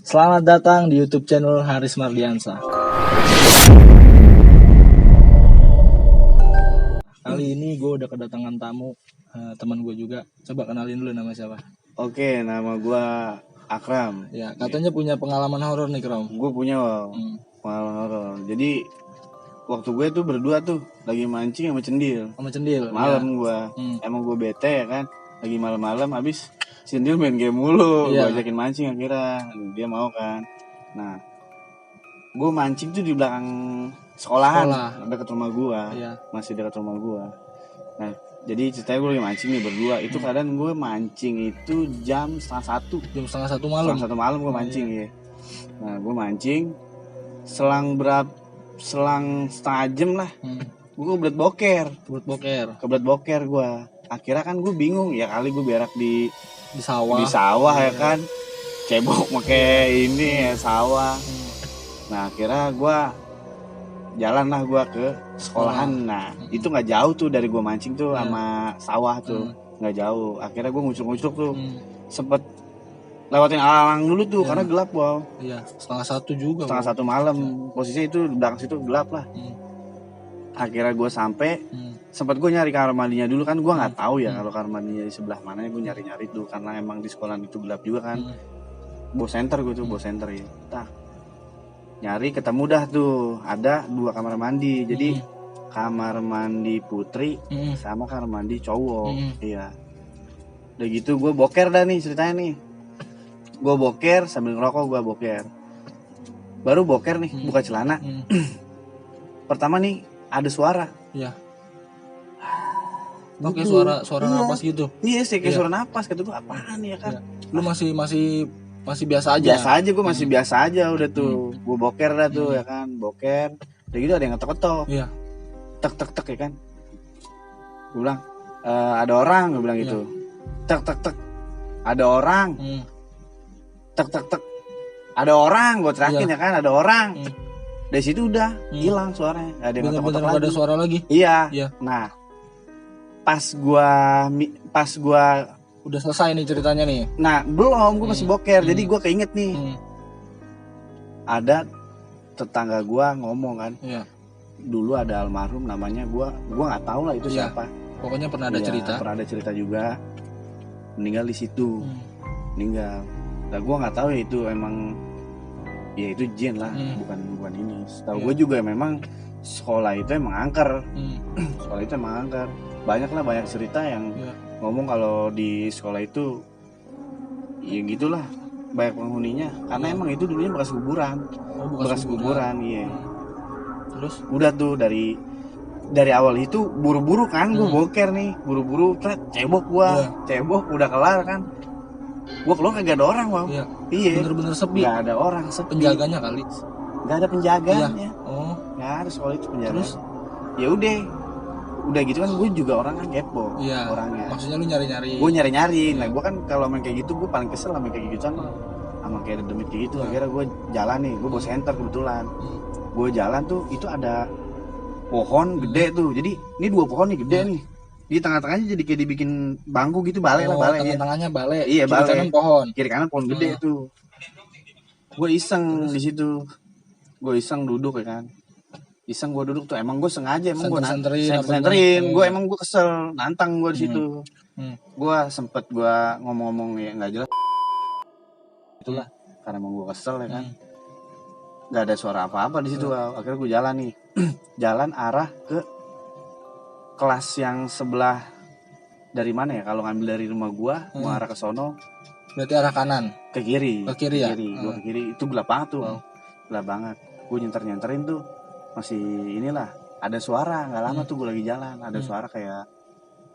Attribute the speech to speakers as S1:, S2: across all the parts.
S1: Selamat datang di YouTube channel Haris Mardiansa. Kali ini gue udah kedatangan tamu, teman gue juga. Coba kenalin dulu nama siapa?
S2: Oke, nama gue Akram.
S1: Ya, katanya punya pengalaman horor nih, Krom.
S2: Gue punya pengalaman horor. Jadi waktu gue tuh berdua tuh lagi mancing sama Cendil.
S1: Sama Cendil.
S2: Malam gue, emang gue bete ya kan. Lagi malam-malam habis Cendil main game mulu.
S1: Iya.
S2: Gue ajakin mancing akhirnya dia mau kan. Nah, gue mancing tuh di belakang sekolahan, dekat rumah gue.
S1: Iya.
S2: Masih dekat rumah gue. Nah, jadi ceritanya gue lagi mancing nih berdua. Itu kadang gue mancing itu jam 1:30.
S1: Jam 1:30 malam.
S2: 1:30 malam gue mancing ya. Nah, gue mancing selang setengah jam lah. Gue kebelet boker. Kebelet boker gue. Akhirnya kan gue bingung ya kali gue berak di sawah ya kan. Cebok pakai ini ya sawah. Nah, akhirnya gue jalan lah gue ke sekolahan. Nah, itu nggak jauh tuh dari gue mancing tuh sama sawah tuh, nggak jauh. Akhirnya gue ngucuk tuh, sempet lewatin alang dulu tuh karena gelap wow.
S1: Iya, 1:30 juga.
S2: 1:30 malam, posisinya itu di belakang situ gelap lah. Akhirnya gue sampai, sempet gue nyari kamar mandinya dulu kan, gue nggak tahu ya kalau kamar mandinya di sebelah mana. Gue nyari tuh karena emang di sekolah itu gelap juga kan. Bawa senter gue tuh, bawa senter ya. Nyari ketemu dah tuh ada 2 kamar mandi. Jadi kamar mandi putri sama kamar mandi cowok. Iya. Udah gitu gue boker dah nih ceritanya nih. Gue boker sambil ngerokok gue boker. Baru boker nih buka celana. Pertama nih ada suara.
S1: Iya. Oke, suara napas gitu.
S2: Iya sih kayak suara napas. Kata gue apaan ya kan.
S1: Lu masih biasa aja.
S2: Biasa aja gue masih biasa aja udah tuh. Gue boker dah tuh ya kan, boker. Udah gitu ada yang ngetok-ngetok.
S1: Iya.
S2: Tek ya kan. Gue bilang ada orang, gue bilang gitu. Tek. Ada orang. Tek. Ada orang, gue teriakin ya kan, ada orang. Dari situ udah hilang suaranya. Gak ada yang ngetok-ngetok lagi.
S1: Ada suara lagi.
S2: Iya. Nah, pas gua
S1: udah selesai nih ceritanya nih.
S2: Nah, belum, gue masih boker. Jadi gue keinget nih. Ada tetangga gue ngomong kan.
S1: Iya.
S2: Dulu ada almarhum namanya gue nggak tahu lah itu siapa.
S1: Pokoknya pernah ada cerita.
S2: Pernah ada cerita juga. Meninggal di situ. Meninggal. Nah, gue nggak tahu ya itu emang ya itu jin lah, bukan ini. Setahu gue juga memang sekolah itu emang angker. Sekolah itu emang angker. Banyak cerita yang ngomong kalau di sekolah itu ya gitulah banyak penghuninya karena emang itu dulunya bekas kuburan. Bekas kuburan iya.
S1: Terus
S2: udah tuh dari awal itu buru-buru kan gue boker nih, buru-buru cebok udah kelar kan. Gue keluar kagak ada orang wow. Iya.
S1: Bener-bener sepi.
S2: Gak ada orang, sepi.
S1: Penjaganya kali.
S2: Gak ada penjaganya.
S1: Oh.
S2: Gak ada sekolah itu penjaga.
S1: Terus
S2: ya udah gitu kan gue juga orang kan kepo orangnya.
S1: Maksudnya lu nyari-nyari.
S2: Gue nyari-nyari. Nah gue kan kalau main kayak gitu gue paling kesel sama kayak gitu kan. Sama kayak demit kayak gitu. Akhirnya gue jalan nih, gue bawa senter kebetulan. Gue jalan tuh itu ada pohon gede tuh. Jadi ini 2 pohon nih gede nih. Di tengah-tengahnya jadi kayak dibikin bangku gitu, balai.
S1: Tengah-tengahnya balai.
S2: Iya,
S1: balai. Kiri kanan pohon.
S2: Kiri kanan pohon gede tuh. Gue iseng di situ. Gue iseng duduk ya kan. Iseng gue duduk tuh emang gue sengaja gue senterin. Gue emang gue kesel, nantang gue di situ. Gue sempet gue ngomong-ngomong ya nggak jelas. Itulah karena emang gue kesel ya kan. Nggak ada suara apa-apa di situ. Akhirnya gue jalan nih. Jalan arah ke kelas yang sebelah dari mana ya? Kalau ngambil dari rumah gue mau arah ke sono.
S1: Berarti arah kanan.
S2: Ke kiri.
S1: Ke kiri ya.
S2: Gue ke kiri itu gelap banget tuh. Gelap banget. Gue nyenterin tuh. Masih inilah ada suara nggak lama tuh gue lagi jalan ada suara kayak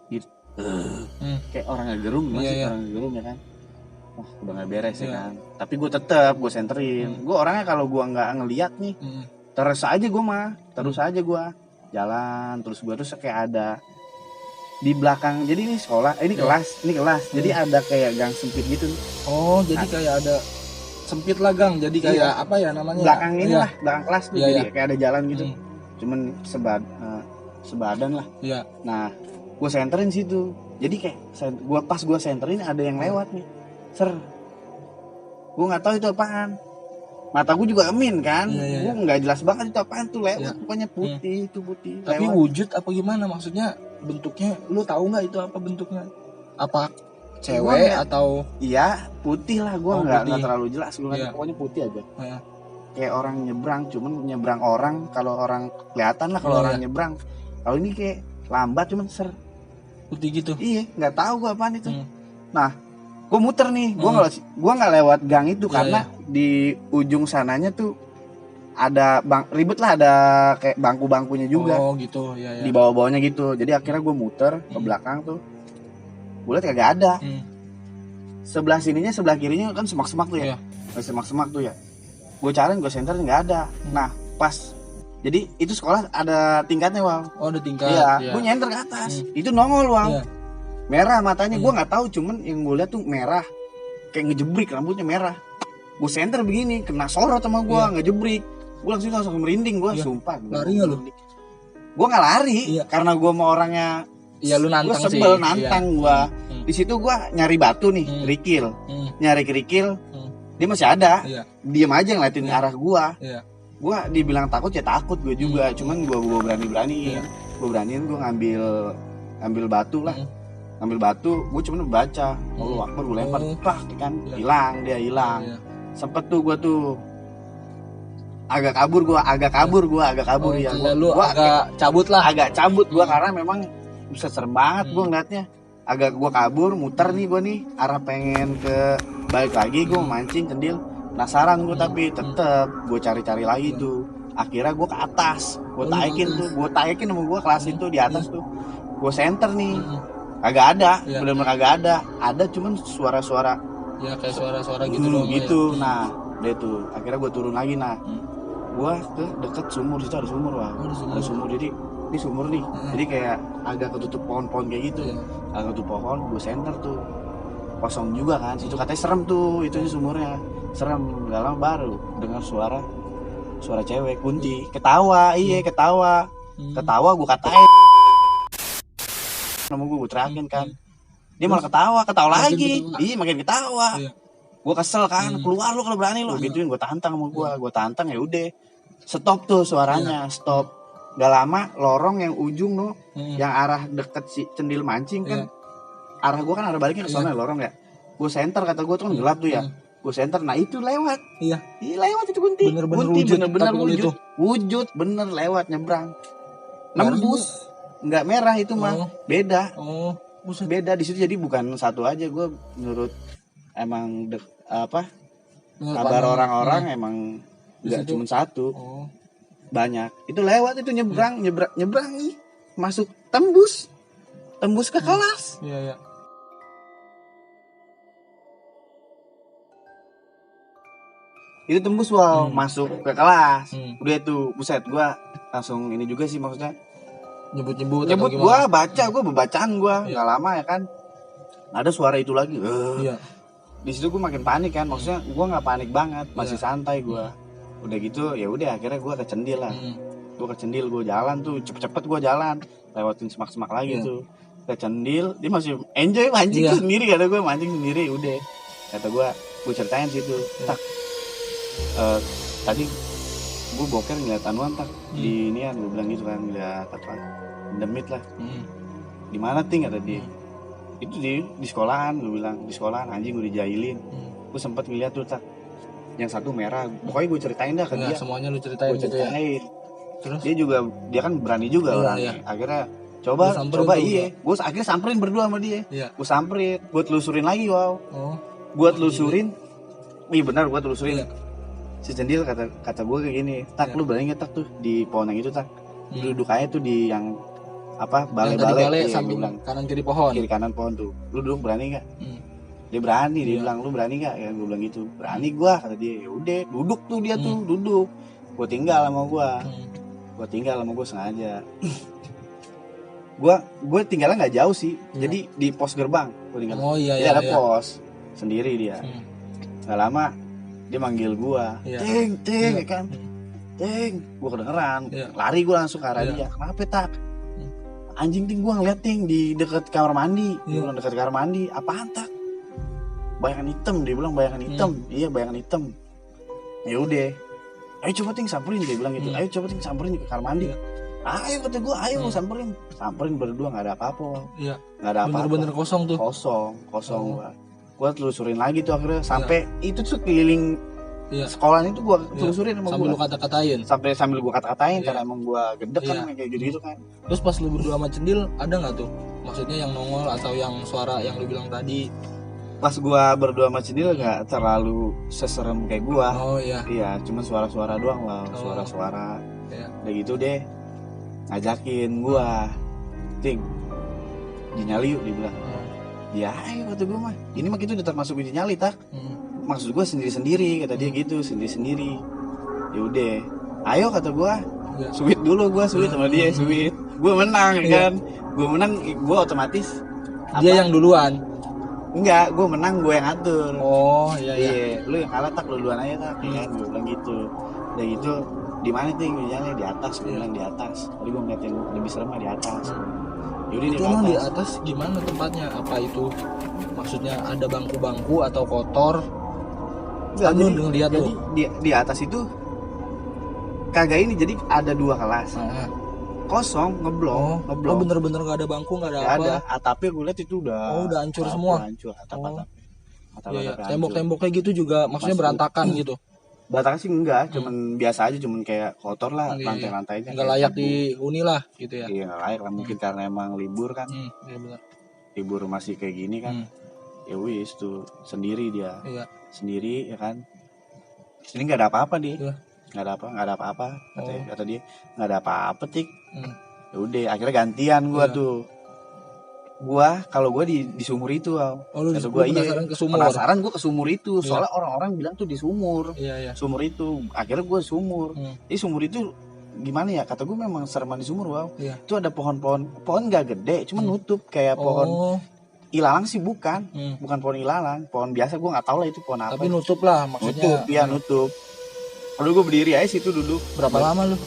S2: gitu kayak orang ngegerung orang ngegerung ya kan. Wah udah nggak beres ya kan. Tapi gue tetap gue senterin. Gue orangnya kalau gue nggak ngeliat nih terus aja gue jalan terus kayak ada di belakang. Jadi ini sekolah ini kelas jadi ada kayak gang sempit gitu.
S1: Oh jadi kayak ada sempit lah gang, jadi kayak apa ya namanya?
S2: Belakang inilah, belakang kelas tuh, jadi kayak ada jalan gitu. Cuman sebadan lah. Iya. Nah, gue senterin situ. Jadi kayak gue senterin ada yang lewat nih. gue nggak tahu itu apaan. Mata gue juga emin kan, gue nggak jelas banget itu apaan tuh lewat, pokoknya putih itu putih.
S1: Tapi
S2: lewat.
S1: wujud apa gimana maksudnya bentuknya? Lu tahu nggak itu apa bentuknya? Apa cewek atau?
S2: Iya putih lah, gue nggak terlalu jelas, gue pokoknya putih aja. Kayak orang nyebrang, cuman nyebrang orang, kalau orang kelihatan lah kalau orang nyebrang. Kalau ini kayak lambat cuman
S1: putih gitu.
S2: Iya, nggak tahu gue apaan itu. Nah, gue muter nih, gue nggak lewat gang itu karena di ujung sananya tuh ada ribet lah, ada kayak bangku-bangkunya juga.
S1: Oh gitu, ya.
S2: Di bawah-bawahnya gitu. Jadi akhirnya gue muter ke belakang tuh, gue liat kagak ada. Sebelah sininya, sebelah kirinya kan semak-semak tuh ya, semak-semak tuh ya. Gue cariin, gue senter nggak ada. Nah pas, jadi itu sekolah ada tingkatnya Wal.
S1: Oh ada tingkat.
S2: Iya, gue nyenter ke atas, itu nongol Wal. Merah matanya, gue nggak tahu, cuman yang gue lihat tuh merah, kayak ngejebrik, rambutnya merah. Gue senter begini, kena sorot sama gue, ngejebrik. Gue langsung merinding, gue sumpah.
S1: Lari nggak lu?
S2: Gue nggak lari, karena gue mau orangnya.
S1: Iya lu nantang
S2: sih. Gue sebel nantang gue. Di situ gue nyari batu nih, kerikil, nyari kerikil, dia masih ada, diem aja ngeliatin arah gue. Gue dibilang takut ya takut gue juga, cuman gue beraniin, gue ngambil batu lah. Ngambil batu, gue cuma baca Allahu Akbar, gue lempar, pak kan, hilang. Sempet tuh gue tuh agak kabur ya.
S1: Gue agak cabut
S2: gue karena memang bisa serem banget gue ngeliatnya. Agak gue kabur, muter nih gue nih, arah pengen ke balik lagi, gue mancing cendil. Penasaran gue tapi tetep gue cari-cari lagi tuh. Akhirnya gue ke atas, gue taikin sama gue kelas itu di atas tuh. Gue senter nih. Kagak ada, benar-benar kagak ada. Ada cuman suara-suara.
S1: Ya kayak suara-suara gitu loh.
S2: Gitu. Nah, udah tuh. Akhirnya gue turun lagi. Nah, gue ke deket sumur, situ ada sumur Wah. Ada sumur. Jadi ini sumur nih. Jadi kayak agak ketutup pohon-pohon kayak gitu. Agak ketutup pohon, gue senter tuh. Kosong juga kan. Situ katanya serem tuh, itu sumurnya. Serem. Gak lama baru dengar suara cewek kunti. Ketawa, ketawa. Ketawa gue katain. Nama gue teriakin kan, dia malah ketawa lagi, makin ketawa. Gue kesel kan, keluar lu kalau berani lu, gituin gue tantang sama gue tantang ya udah, stop tuh suaranya, stop. Gak lama lorong yang ujung tuh, yang arah deket si cendil mancing kan, arah gue kan arah baliknya ke sana lorong ya, gue senter kata gue tuh kan gelap tuh ya, gue senter, nah itu lewat, lewat itu kunti, bener-bener wujud, bener lewat nyebrang, nembus. Nggak merah itu mah, beda. Beda di situ, jadi bukan satu aja. Gue menurut emang kabar orang-orang emang nggak cuma satu, banyak. Itu lewat itu nyebrang nih, masuk tembus ke kelas.
S1: Iya.
S2: Itu tembus masuk ke kelas. Udah itu, buset, gue langsung ini juga sih maksudnya.
S1: Nyebut
S2: gue bacaan gue nggak lama ya kan, ada suara itu lagi. Di situ gue makin panik kan, maksudnya gue nggak panik banget, masih santai gue. Udah gitu ya udah, akhirnya gue ke cendil lah. Gue jalan tuh cepet-cepet, gue jalan lewatin semak-semak lagi tuh ke cendil. Dia masih enjoy mancing sendiri, kata gue mancing sendiri. Udah kata gue ceritain situ, tadi gue boker ngeliat anuan di inian, gue bilang gitu kan, ngeliat apa demit lah. Di mana ting, kata dia. Itu di sekolahan, gue bilang di sekolahan, anjing gue dijailin. Gue sempet ngeliat tuh yang satu merah, pokoknya gue ceritain dah ke dia.
S1: Semuanya lu ceritain.
S2: Gue ceritain. Terus dia kan berani juga orangnya. Akhirnya coba gue akhirnya samperin berdua sama dia. Gue samperin, gue telusurin lagi gue telusurin. Benar gue telusurin. Si cendil kata gue kayak gini, lu berani nggak tuh di pohon yang itu duduk aja tuh di yang balai
S1: samping kanan kiri
S2: kanan pohon tuh, lu duduk berani nggak? Dia berani, dia bilang lu berani nggak? Ya gue bilang gitu, berani gue, kata dia. Ya udah duduk tuh dia tuh duduk, gue tinggal sama gue sengaja. gue tinggalnya nggak jauh sih, jadi di pos gerbang gue tinggal. Dia ada pos sendiri dia. Nggak lama dia manggil gua, ting kan, gua kedengeran, lari gua langsung ke arah dia. Kenapa tak? Anjing ting, gua ngeliat ting di dekat kamar mandi, apaan tak? bayangan hitam, dia bilang bayangan hitam. Iya, bayangan hitam. Ya udah, ayo coba ting samperin, dia bilang gitu. Ayo coba ting samperin ke kamar mandi. Ayo kata gue, ayo samperin berdua, nggak ada apa-apa.
S1: Iya.
S2: Nggak ada apa-apa.
S1: Bener-bener kosong tuh.
S2: Kosong gua telusurin lagi tuh akhirnya sampai itu tuh keliling sekolah itu gua telusurin sama
S1: sambil
S2: gua.
S1: lu kata-katain.
S2: Sambil gua kata-katain karena emang gua gedek kan kayak gitu kan.
S1: Terus pas lu berdua sama Cendil ada nggak tuh? Maksudnya yang nongol atau yang suara yang lu bilang tadi?
S2: Pas gua berdua sama Cendil nggak terlalu seserem kayak gua.
S1: Oh iya.
S2: Iya, cuma suara-suara doang lah, suara-suara.
S1: Iya.
S2: Udah gitu deh, ngajakin gua, ting, nyali yuk, dibilang. Ya ayo kata gua mah, ini mah kita udah termasuk nyali tak? Maksud gua sendiri-sendiri, kata dia gitu, sendiri-sendiri. Ya udah, ayo kata gua, sweet dulu gua, sweet sama dia, sweet. Gua menang kan, gua otomatis.
S1: Dia yang duluan.
S2: Enggak, gue menang, gue yang atur.
S1: Oh iya.
S2: Lu yang kalah tak, lu duluan aja tak, kan gue bilang gitu. Udah gitu, di mana ting? Jalannya di atas, gue bilang di atas. Tadi gue ngeliatin lebih serem mah di atas. Yaudah
S1: Itu emang di atas gimana tempatnya? Apa itu maksudnya ada bangku-bangku atau kotor?
S2: Enggak,
S1: Lu ngeliat
S2: jadi
S1: tuh.
S2: di atas itu kagak ini, jadi ada 2 kelas. Kosong, ngeblok.
S1: Oh bener-bener nggak ada bangku, nggak ada
S2: Gak
S1: apa?
S2: ada, atapnya gue liat itu udah
S1: hancur semua.
S2: Hancur, atap-atapnya.
S1: Iya. Tembok-temboknya gitu juga maksudnya berantakan gitu.
S2: Berantakan sih enggak, cuman biasa aja, cuman kayak kotor lah, lantai-lantainya.
S1: Nggak layak dihuni lah gitu ya.
S2: Iya, nggak layak lah, mungkin karena emang libur kan.
S1: Iya benar.
S2: Libur masih kayak gini kan. Ya wis tuh, sendiri dia.
S1: Iya.
S2: Sendiri ya kan. Sini nggak ada apa-apa dia.
S1: Iya.
S2: Nggak ada apa-apa, kata dia. Nggak ada apa-apa tik. Ya udah, akhirnya gantian gua tuh. Gua kalau gua di sumur itu,
S1: lu
S2: gua
S1: penasaran ke sumur.
S2: Penasaran gua ke sumur itu, soalnya orang-orang bilang tuh di sumur.
S1: Iya.
S2: Sumur itu, akhirnya gua sumur. Jadi sumur itu gimana ya? Kata gua memang sereman di sumur,
S1: Iya.
S2: Itu ada pohon nggak gede, cuma nutup kayak pohon ilalang sih bukan pohon ilalang, pohon biasa, gua nggak tahu lah itu pohon apa.
S1: Tapi nutup lah maksudnya.
S2: Nutup. Lalu gue berdiri aja situ duduk.
S1: Berapa lama lu?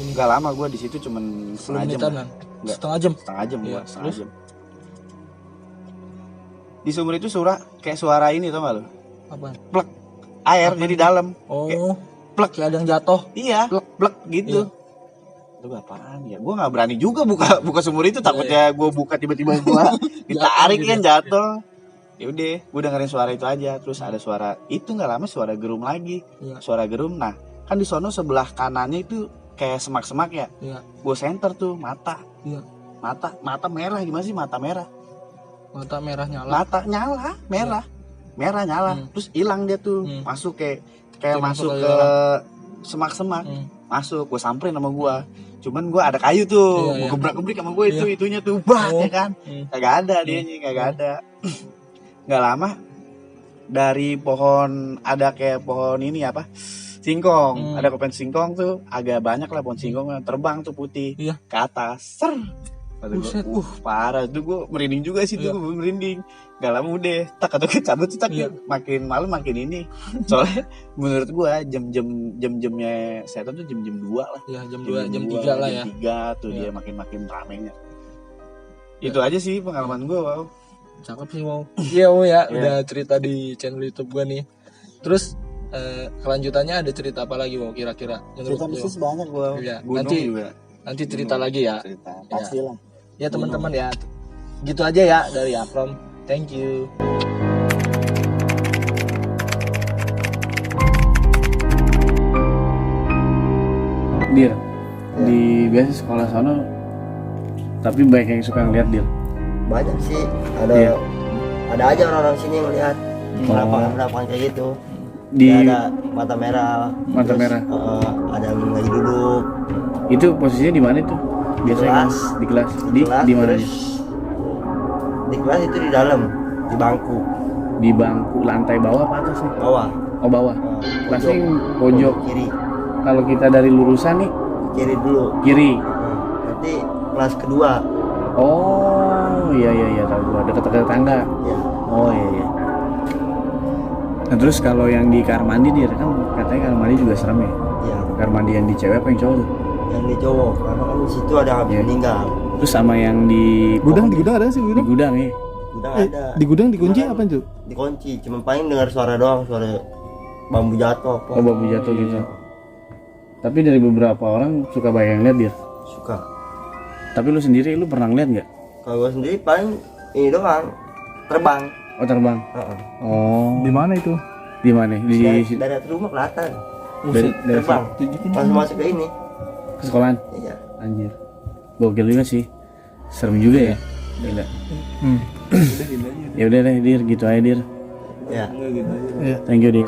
S2: Enggak lama, gue di situ cuman setengah jam.
S1: Setengah jam.
S2: Setengah jam
S1: Iya,
S2: setengah jam. Di sumur itu kayak suara ini, tau gak lu?
S1: Apa?
S2: Plek. Air jadi dalam.
S1: Oh.
S2: Plek.
S1: Kayak ada yang jatuh.
S2: Iya. Plek gitu. Itu apaan ya? Gue nggak berani juga buka sumur itu, takutnya gue buka tiba-tiba gue ditarik kan jatuh. Ya udah, gue dengerin suara itu aja. Terus ada suara itu, nggak lama suara gerum lagi. Suara gerum. Nah, kan di sono sebelah kanannya itu kayak semak-semak ya. Gue senter tuh mata. Mata merah, gimana sih mata merah?
S1: Mata merah nyala.
S2: Mata nyala, merah nyala. Terus hilang dia tuh, masuk kayak masuk ke semak-semak. Masuk, gue samperin sama gue. Cuman gue ada kayu tuh, gue gebrak-gebrik sama gue itunya tuh, ya kan? Kagak ada dianya, kagak ada. Nggak lama dari pohon, ada kayak pohon ini apa, singkong, ada pohon singkong tuh agak banyak lah, pohon singkong terbang tuh putih ke atas,
S1: Buset.
S2: Parah tuh, gue merinding juga sih tuh, gue merinding. Gak lama udah tak atau cabut tuh, makin malam makin ini. Soalnya menurut gue jam-jamnya setan tuh jam 2 lah.
S1: Iya, jam 2, jam 3 lah ya.
S2: Jam 3 tuh dia makin ramenya. Itu aja sih pengalaman gue,
S1: Cakep sih, Iya, udah cerita di channel YouTube gue nih. Terus kelanjutannya ada cerita apa lagi, kira-kira?
S2: Cerita bisnis banyak gue.
S1: Nanti cerita lagi ya.
S2: Cerita pastilah.
S1: Ya teman-teman ya, gitu aja ya dari Akrom. Thank you.
S2: Dir, di biasa sekolah sana, tapi banyak yang suka ngeliat Dir.
S3: Banyak sih, ada aja orang-orang sini yang ngeliat lapangan kayak gitu. Ada mata merah. Ada yang lagi duduk.
S2: Itu posisinya di mana tuh? Biasanya di kelas. Di mana?
S3: Di kelas itu di dalam, di bangku.
S2: Di bangku lantai bawah apa atas nih?
S3: Bawah.
S2: Oh bawah. Kelasnya pojok
S3: kiri.
S2: Kalau kita dari lurusan nih?
S3: Kiri dulu.
S2: Kiri.
S3: Nanti kelas kedua.
S2: Oh iya tahu gua, dekat-dekat tangga.
S3: Iya.
S2: Oh iya. Nah terus kalau yang di kamar mandi dia kan katanya kamar mandi juga serem ya?
S3: Iya.
S2: Kamar mandi yang di cewek apa yang cowok tuh?
S3: Yang di cowok, karena kan di situ ada meninggal.
S2: Terus sama yang di
S1: Gudang ada sih
S2: di gudang ya?
S3: gudang ada.
S4: Di gudang dikunci apa tuh?
S3: Dikunci, cuma paling dengar suara doang, suara bambu jatuh apa.
S2: Oh, bambu jatuh gitu. Tapi dari beberapa orang suka banyak lihat dia.
S3: Suka.
S2: Tapi lu sendiri lu pernah lihat nggak?
S3: Kalau gua sendiri paling ini doang, terbang.
S2: Oh, terbang. Oh.
S4: Di mana itu?
S2: Di mana?
S3: Dari atas rumah kelihatan.
S2: Dari
S3: Terbang. Masuk ke ini.
S2: ke sekolahan.
S3: Iya.
S2: Anjir. Gokil juga sih. Serem juga ya. Gila. Ya udah deh, Dir, gitu aja, Dir.
S3: Ya.
S4: Iya.
S2: Thank you, Dir.